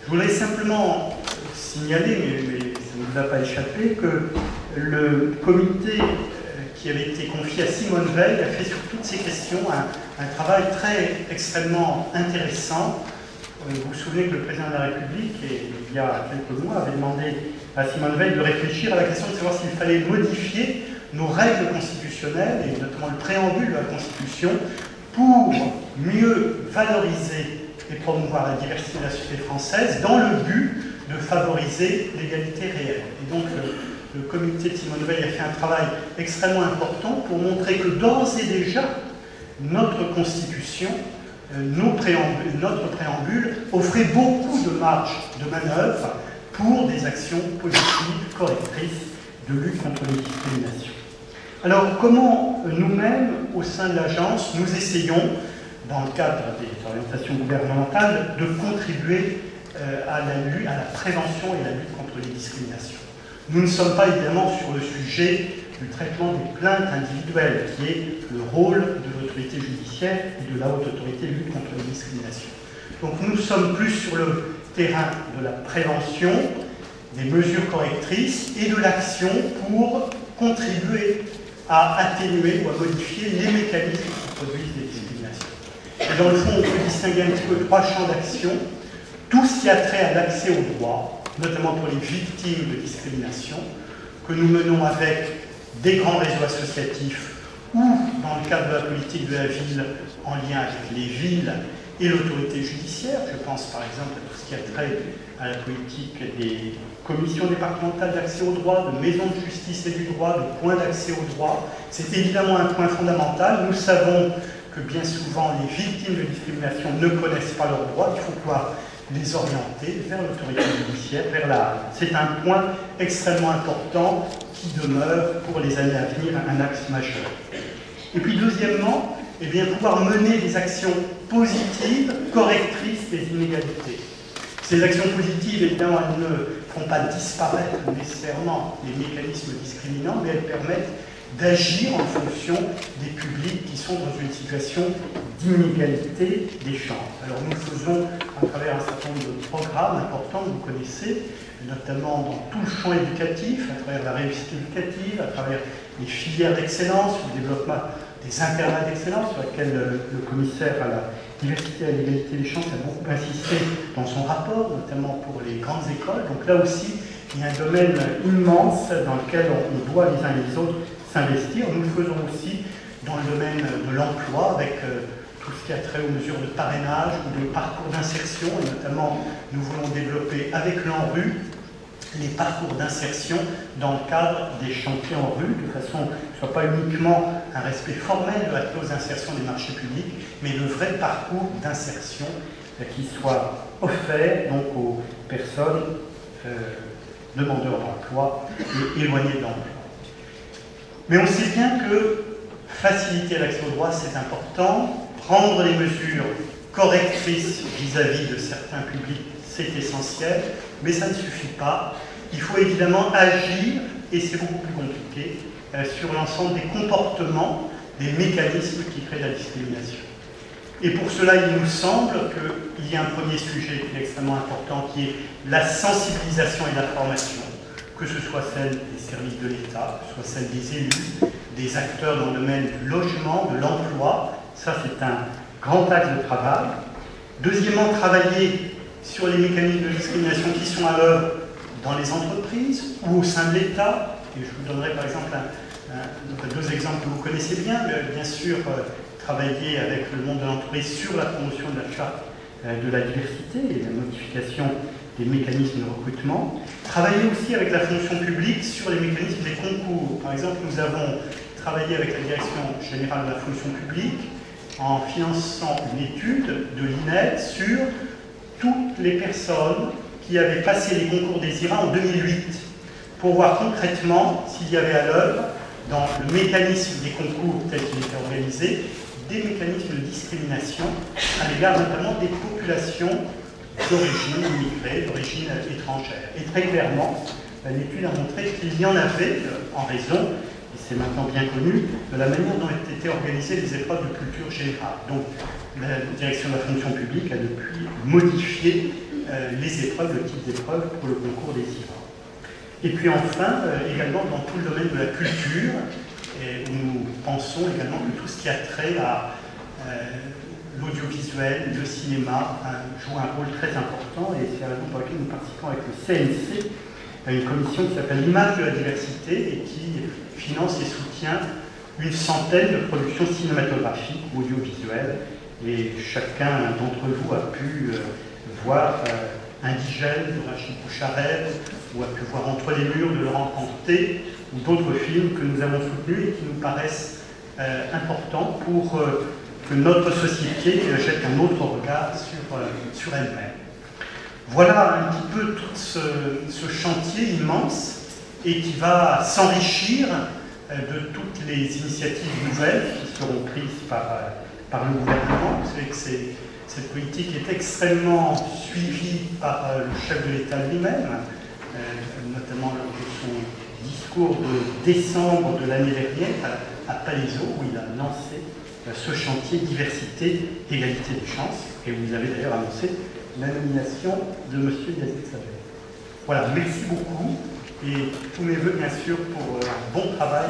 Je voudrais simplement signaler, mais ça ne vous a pas échappé, que le comité qui avait été confié à Simone Veil a fait sur toutes ces questions un travail extrêmement intéressant. Vous vous souvenez que le président de la République, il y a quelques mois, avait demandé à Simone Veil de réfléchir à la question de savoir s'il fallait modifier nos règles constitutionnelles, et notamment le préambule de la Constitution, pour mieux valoriser et promouvoir la diversité de la société française dans le but de favoriser l'égalité réelle. Et donc, le comité de Simone Veil a fait un travail extrêmement important pour montrer que d'ores et déjà, notre Constitution, notre préambule offrait beaucoup de marge de manœuvre pour des actions positives, correctrices de lutte contre les discriminations. Alors, comment nous-mêmes, au sein de l'agence, nous essayons, dans le cadre des orientations gouvernementales, de contribuer à la prévention et à la lutte contre les discriminations? Nous ne sommes pas évidemment sur le sujet du traitement des plaintes individuelles, qui est le rôle de l'autorité judiciaire et de la haute autorité de lutte contre les discriminations. Donc nous sommes plus sur le terrain de la prévention, des mesures correctrices et de l'action pour contribuer à atténuer ou à modifier les mécanismes qui produisent des discriminations. Et dans le fond, on peut distinguer un petit peu trois champs d'action. Tout ce qui a trait à l'accès aux droits, notamment pour les victimes de discrimination, que nous menons avec des grands réseaux associatifs ou, dans le cadre de la politique de la ville, en lien avec les villes et l'autorité judiciaire. Je pense par exemple à tout ce qui a trait à la politique des commissions départementales d'accès aux droits, de maisons de justice et du droit, de points d'accès aux droits. C'est évidemment un point fondamental. Nous savons que bien souvent les victimes de discrimination ne connaissent pas leurs droits. Il faut pouvoir les orienter vers l'autorité judiciaire, c'est un point extrêmement important qui demeure pour les années à venir un axe majeur. Et puis deuxièmement, eh bien, pouvoir mener des actions positives, correctrices des inégalités. Ces actions positives, évidemment, elles ne font pas disparaître nécessairement les mécanismes discriminants, mais elles permettent d'agir en fonction des publics qui sont dans une situation d'inégalité des chances. Alors nous le faisons à travers un certain nombre de programmes importants que vous connaissez, notamment dans tout le champ éducatif, à travers la réussite éducative, à travers les filières d'excellence, le développement des internats d'excellence sur lesquels le commissaire à la diversité et à l'égalité des chances a beaucoup insisté dans son rapport, notamment pour les grandes écoles. Donc là aussi, il y a un domaine immense dans lequel on doit les uns et les autres s'investir. Nous le faisons aussi dans le domaine de l'emploi, avec tout ce qui a trait aux mesures de parrainage ou de parcours d'insertion, et notamment nous voulons développer avec l'ANRU les parcours d'insertion dans le cadre des chantiers en rue, de façon que ce ne soit pas uniquement un respect formel de la clause d'insertion des marchés publics, mais le vrai parcours d'insertion qui soit offert donc aux personnes demandeurs d'emploi et éloignées de l'emploi. Mais on sait bien que faciliter l'accès au droit, c'est important. Prendre des mesures correctrices vis-à-vis de certains publics, c'est essentiel, mais ça ne suffit pas. Il faut évidemment agir, et c'est beaucoup plus compliqué, sur l'ensemble des comportements, des mécanismes qui créent la discrimination. Et pour cela, il nous semble qu'il y a un premier sujet qui est extrêmement important, qui est la sensibilisation et la formation, que ce soit celle des services de l'État, que ce soit celle des élus, des acteurs dans le domaine du logement, de l'emploi. Ça, c'est un grand axe de travail. Deuxièmement, travailler sur les mécanismes de discrimination qui sont à l'œuvre dans les entreprises ou au sein de l'État. Et je vous donnerai par exemple deux exemples que vous connaissez bien. Bien sûr, travailler avec le monde de l'entreprise sur la promotion de la charte de la diversité et la modification des mécanismes de recrutement. Travailler aussi avec la fonction publique sur les mécanismes des concours. Par exemple, nous avons travaillé avec la Direction générale de la fonction publique en finançant une étude de l'INED sur toutes les personnes qui avaient passé les concours des IRA en 2008, pour voir concrètement s'il y avait à l'œuvre, dans le mécanisme des concours tel qu'il était organisé, des mécanismes de discrimination à l'égard notamment des populations d'origine immigrée, d'origine étrangère. Et très clairement, l'étude a montré qu'il y en avait en raison, et c'est maintenant bien connu, de la manière dont étaient organisées les épreuves de culture générale. Donc, la direction de la fonction publique a depuis modifié les épreuves, le type d'épreuve pour le concours des IVA. Et puis enfin, également dans tout le domaine de la culture, où nous pensons également que tout ce qui a trait à l'audiovisuel, le cinéma, joue un rôle très important, et c'est la raison pour laquelle nous participons avec le CNC à une commission qui s'appelle l'image de la diversité et qui finance et soutient une centaine de productions cinématographiques ou audiovisuelles. Et chacun d'entre vous a pu voir Indigène de Rachid Bouchareb, ou a pu voir Entre les murs de Laurent Canté, ou d'autres films que nous avons soutenus et qui nous paraissent importants pour que notre société jette un autre regard sur elle-même. Voilà un petit peu tout ce chantier immense et qui va s'enrichir de toutes les initiatives nouvelles qui seront prises par le gouvernement. Vous savez que cette politique est extrêmement suivie par le chef de l'État lui-même, notamment lors de son discours de décembre de l'année dernière à Palaiseau, où il a lancé ce chantier diversité, égalité des chances, et vous avez d'ailleurs annoncé la nomination de M. Yazid Sabel. Voilà, merci beaucoup, et tous mes voeux bien sûr pour un bon travail.